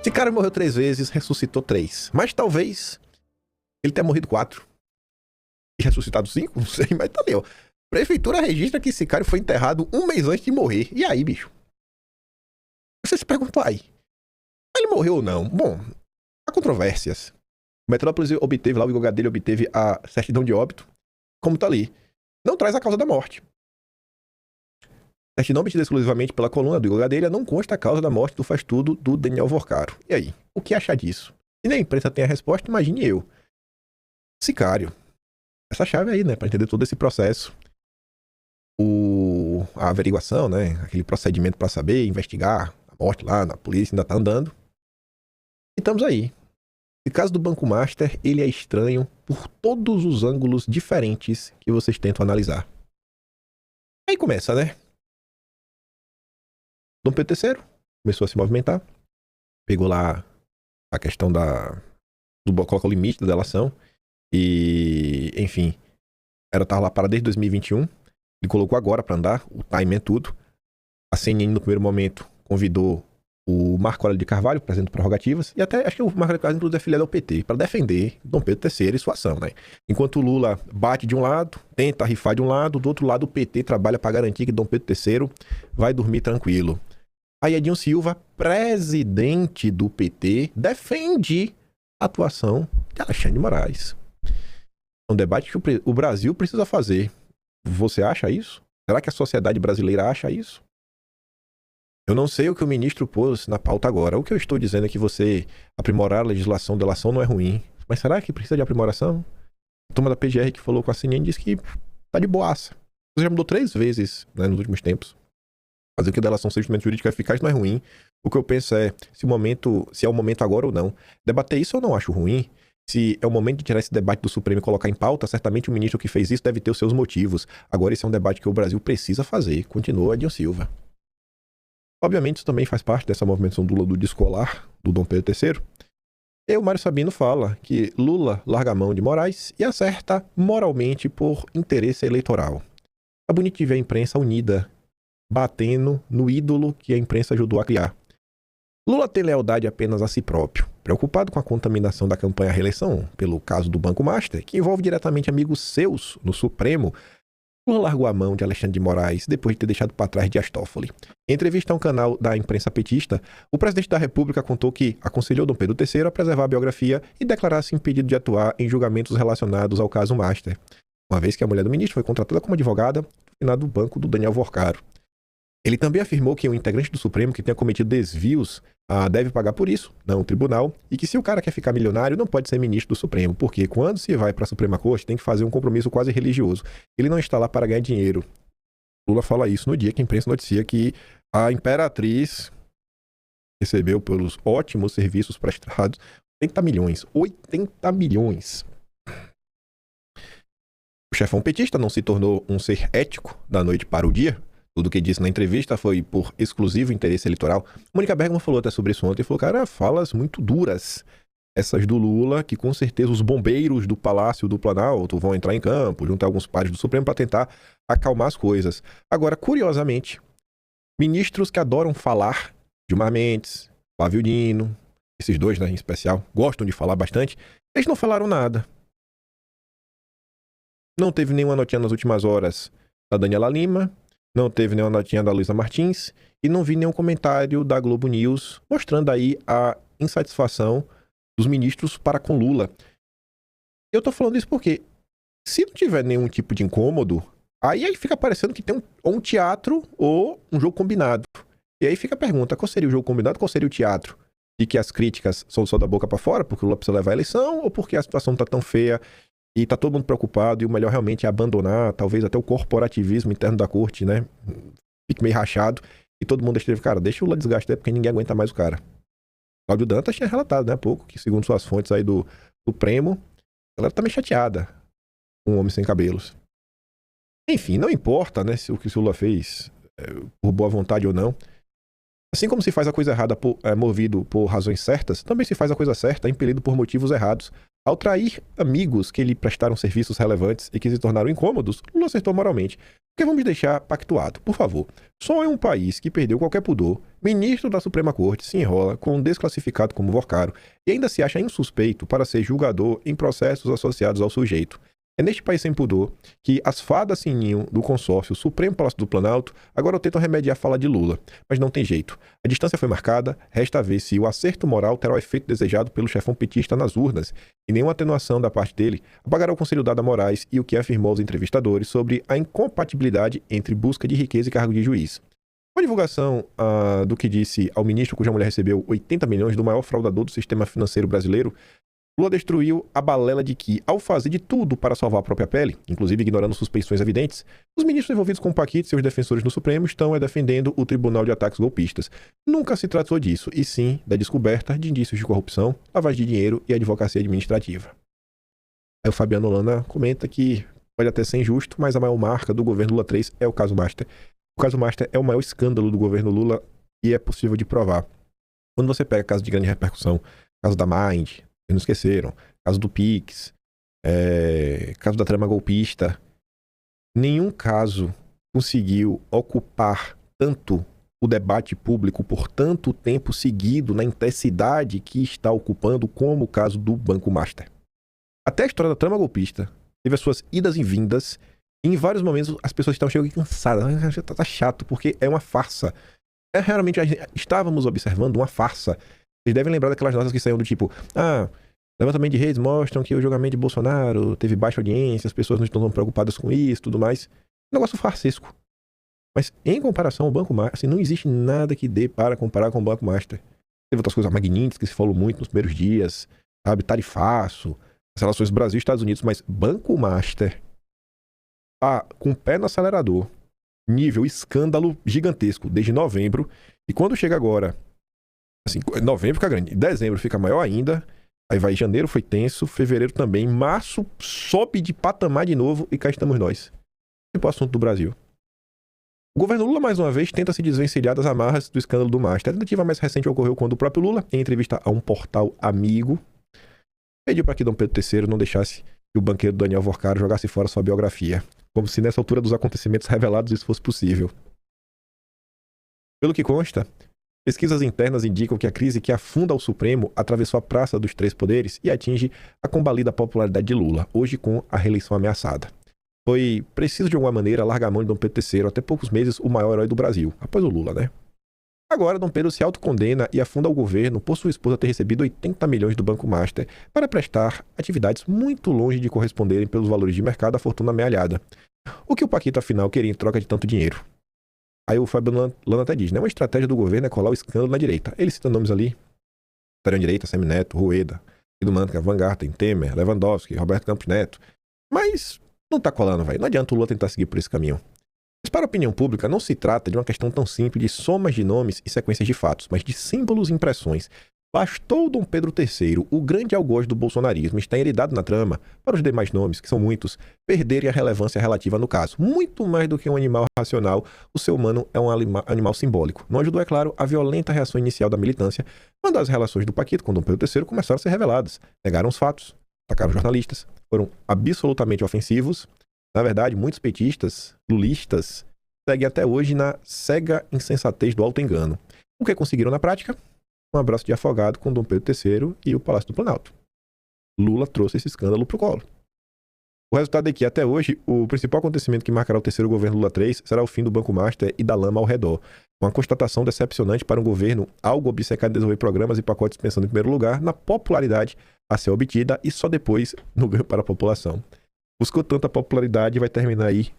Esse cara morreu 3 vezes, ressuscitou 3. Mas talvez ele tenha morrido 4 e ressuscitado 5, não sei, mas tá ali, ó. Prefeitura registra que esse cara foi enterrado 1 mês antes de morrer. E aí, bicho? Você se pergunta aí. Ele morreu ou não? Bom, há controvérsias. O Metrópolis obteve lá, o Igor dele obteve a certidão de óbito, como tá ali. Não traz a causa da morte. Certidão obtida exclusivamente pela coluna do Igor Gadelha não consta a causa da morte do faz-tudo do Daniel Vorcaro. E aí? O que achar disso? Se nem a imprensa tem a resposta, imagine eu. Sicário. Essa chave aí, né? Pra entender todo esse processo. A averiguação, né? Aquele procedimento pra saber, investigar a morte lá na polícia, ainda tá andando. E estamos aí. O caso do Banco Master, ele é estranho por todos os ângulos diferentes que vocês tentam analisar. Aí começa, né? Dom Pedro III começou a se movimentar, pegou lá a questão coloca o limite da delação e, enfim, tava lá para desde 2021, ele colocou agora para andar, o timing é tudo. A CNN no primeiro momento convidou o Marco Aurélio de Carvalho, presidente de prerrogativas, e até acho que o Marco Aurélio de Carvalho inclusive é filiado ao PT, para defender Dom Pedro III e sua ação, né? Enquanto o Lula bate de um lado, tenta rifar de um lado, do outro lado o PT trabalha para garantir que Dom Pedro III vai dormir tranquilo. Aí Edinho Silva, presidente do PT, defende a atuação de Alexandre de Moraes. É um debate que o Brasil precisa fazer. Você acha isso? Será que a sociedade brasileira acha isso? Eu não sei o que o ministro pôs na pauta agora. O que eu estou dizendo é que você aprimorar a legislação de delação não é ruim. Mas será que precisa de aprimoração? A turma da PGR que falou com a CNN disse que tá de boaça. Você já mudou 3 vezes, né, nos últimos tempos. Fazer que a delação seja instrumento jurídico eficaz não é ruim. O que eu penso é se é o momento agora ou não. Debater isso eu não acho ruim. Se é o momento de tirar esse debate do Supremo e colocar em pauta, certamente o ministro que fez isso deve ter os seus motivos. Agora esse é um debate que o Brasil precisa fazer. Continua Edinho Silva. Obviamente isso também faz parte dessa movimentação do Lula do descolar do Dom Pedro III. E o Mário Sabino fala que Lula larga a mão de Moraes e acerta moralmente por interesse eleitoral. É bonito de ver a imprensa unida, batendo no ídolo que a imprensa ajudou a criar. Lula tem lealdade apenas a si próprio, preocupado com a contaminação da campanha à reeleição pelo caso do Banco Master, que envolve diretamente amigos seus no Supremo. Lula largou a mão de Alexandre de Moraes depois de ter deixado para trás Dias Toffoli. Em entrevista a um canal da imprensa petista, o presidente da República contou que aconselhou Dom Pedro III a preservar a biografia e declarar-se impedido de atuar em julgamentos relacionados ao caso Master, uma vez que a mulher do ministro foi contratada como advogada no final do banco do Daniel Vorcaro. Ele também afirmou que um integrante do Supremo que tenha cometido desvios deve pagar por isso, não o tribunal, e que se o cara quer ficar milionário não pode ser ministro do Supremo, porque quando se vai para a Suprema Corte tem que fazer um compromisso quase religioso. Ele não está lá para ganhar dinheiro. Lula fala isso no dia que a imprensa noticia que a imperatriz recebeu pelos ótimos serviços prestados 80 milhões. 80 milhões. O chefão petista não se tornou um ser ético da noite para o dia. Tudo que disse na entrevista foi por exclusivo interesse eleitoral. Mônica Bergman falou até sobre isso ontem e falou, cara, falas muito duras. Essas do Lula, que com certeza os bombeiros do Palácio do Planalto vão entrar em campo, junto a alguns pares do Supremo, para tentar acalmar as coisas. Agora, curiosamente, ministros que adoram falar, Gilmar Mendes, Flávio Dino, esses dois, né, em especial, gostam de falar bastante, eles não falaram nada. Não teve nenhuma notinha nas últimas horas da Daniela Lima, não teve nenhuma notinha da Luísa Martins e não vi nenhum comentário da Globo News mostrando aí a insatisfação dos ministros para com Lula. Eu tô falando isso porque se não tiver nenhum tipo de incômodo, aí fica parecendo que tem um teatro ou um jogo combinado. E aí fica a pergunta, qual seria o jogo combinado, qual seria o teatro? E que as críticas são só da boca para fora, porque o Lula precisa levar a eleição, ou porque a situação tá tão feia e tá todo mundo preocupado e o melhor realmente é abandonar, talvez até o corporativismo interno da corte, né? Fique meio rachado e todo mundo esteve, cara, deixa o Lula desgastar porque ninguém aguenta mais o cara. Cláudio Dantas tinha relatado, né, há pouco, que segundo suas fontes aí do Supremo, ela tá meio chateada com um homem sem cabelos. Enfim, não importa, né, se o que o Lula fez por boa vontade ou não. Assim como se faz a coisa errada movido por razões certas, também se faz a coisa certa impelido por motivos errados. Ao trair amigos que lhe prestaram serviços relevantes e que se tornaram incômodos, Lula acertou moralmente. Porque vamos deixar pactuado, por favor. Só em um país que perdeu qualquer pudor, ministro da Suprema Corte se enrola com um desclassificado como Vorcaro e ainda se acha insuspeito para ser julgador em processos associados ao sujeito. É neste país sem pudor que as fadas sininho do consórcio Supremo Palácio do Planalto agora tentam remediar a fala de Lula. Mas não tem jeito. A distância foi marcada, resta ver se o acerto moral terá o efeito desejado pelo chefão petista nas urnas, e nenhuma atenuação da parte dele apagará o conselho dado a Moraes e o que afirmou aos entrevistadores sobre a incompatibilidade entre busca de riqueza e cargo de juiz. Com a divulgação do que disse ao ministro cuja mulher recebeu 80 milhões do maior fraudador do sistema financeiro brasileiro, Lula destruiu a balela de que, ao fazer de tudo para salvar a própria pele, inclusive ignorando suspeições evidentes, os ministros envolvidos com o Paquito e seus defensores no Supremo estão defendendo o Tribunal de Ataques Golpistas. Nunca se tratou disso, e sim da descoberta de indícios de corrupção, lavagem de dinheiro e advocacia administrativa. Aí o Fabiano Holanda comenta que pode até ser injusto, mas a maior marca do governo Lula 3 é o caso Master. O caso Master é o maior escândalo do governo Lula e é possível de provar. Quando você pega caso de grande repercussão, caso da Mind, não esqueceram, caso do Pix, caso da trama golpista, nenhum caso conseguiu ocupar tanto o debate público por tanto tempo seguido na intensidade que está ocupando como o caso do Banco Master. Até a história da trama golpista teve as suas idas e vindas e em vários momentos as pessoas estavam chegando cansadas, já tá chato porque é uma farsa. Realmente estávamos observando uma farsa. Vocês devem lembrar daquelas notas que saíam do tipo, levantamento de redes mostram que o julgamento de Bolsonaro teve baixa audiência, as pessoas não estão tão preocupadas com isso, tudo mais. Negócio farsesco. Mas em comparação ao Banco Master, assim, não existe nada que dê para comparar com o Banco Master. Teve outras coisas magníficas que se falou muito nos primeiros dias, sabe, tarifaço, as relações Brasil e Estados Unidos, mas Banco Master tá com o pé no acelerador, nível escândalo gigantesco desde novembro, e quando chega agora, assim, novembro fica grande, dezembro fica maior ainda, aí vai janeiro foi tenso, fevereiro também, março sobe de patamar de novo e cá estamos nós. Tipo o assunto do Brasil. O governo Lula, mais uma vez, tenta se desvencilhar das amarras do escândalo do Master. A tentativa mais recente ocorreu quando o próprio Lula, em entrevista a um portal amigo, pediu para que Dom Pedro III não deixasse que o banqueiro Daniel Vorcaro jogasse fora sua biografia, como se nessa altura dos acontecimentos revelados isso fosse possível. Pelo que consta, pesquisas internas indicam que a crise que afunda o Supremo atravessou a praça dos três poderes e atinge a combalida popularidade de Lula, hoje com a reeleição ameaçada. Foi preciso, de alguma maneira, largar a mão de Dom Pedro III, até poucos meses o maior herói do Brasil, após o Lula, né? Agora, Dom Pedro se autocondena e afunda o governo por sua esposa ter recebido 80 milhões do Banco Master para prestar atividades muito longe de corresponderem pelos valores de mercado à fortuna amealhada. O que o Paquito, afinal, queria em troca de tanto dinheiro? Aí o Fábio Lana até diz, né? Uma estratégia do governo é colar o escândalo na direita. Ele cita nomes ali, Tarão Direita, Semineto, Rueda, Guido Mantega, Van Garten, Temer, Lewandowski, Roberto Campos Neto. Mas não tá colando, velho. Não adianta o Lula tentar seguir por esse caminho. Mas para a opinião pública, não se trata de uma questão tão simples de somas de nomes e sequências de fatos, mas de símbolos e impressões. Bastou Dom Pedro III, o grande algoz do bolsonarismo, estar heredado na trama, para os demais nomes, que são muitos, perderem a relevância relativa no caso. Muito mais do que um animal racional, o ser humano é um animal simbólico. Não ajudou, é claro, a violenta reação inicial da militância, quando as relações do Paquito com Dom Pedro III começaram a ser reveladas. Negaram os fatos, atacaram jornalistas, foram absolutamente ofensivos. Na verdade, muitos petistas, lulistas, seguem até hoje na cega insensatez do auto-engano. O que conseguiram na prática? Um abraço de afogado com Dom Pedro III e o Palácio do Planalto. Lula trouxe esse escândalo pro colo. O resultado é que, até hoje, o principal acontecimento que marcará o terceiro governo Lula 3 será o fim do Banco Master e da lama ao redor. Uma constatação decepcionante para um governo algo obcecado em desenvolver programas e pacotes pensando em primeiro lugar na popularidade a ser obtida e só depois no ganho para a população. Buscou tanta popularidade e vai terminar aí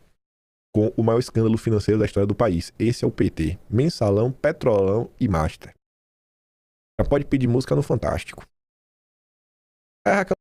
com o maior escândalo financeiro da história do país. Esse é o PT. Mensalão, Petrolão e Master. Já pode pedir música no Fantástico. Aí a Raquel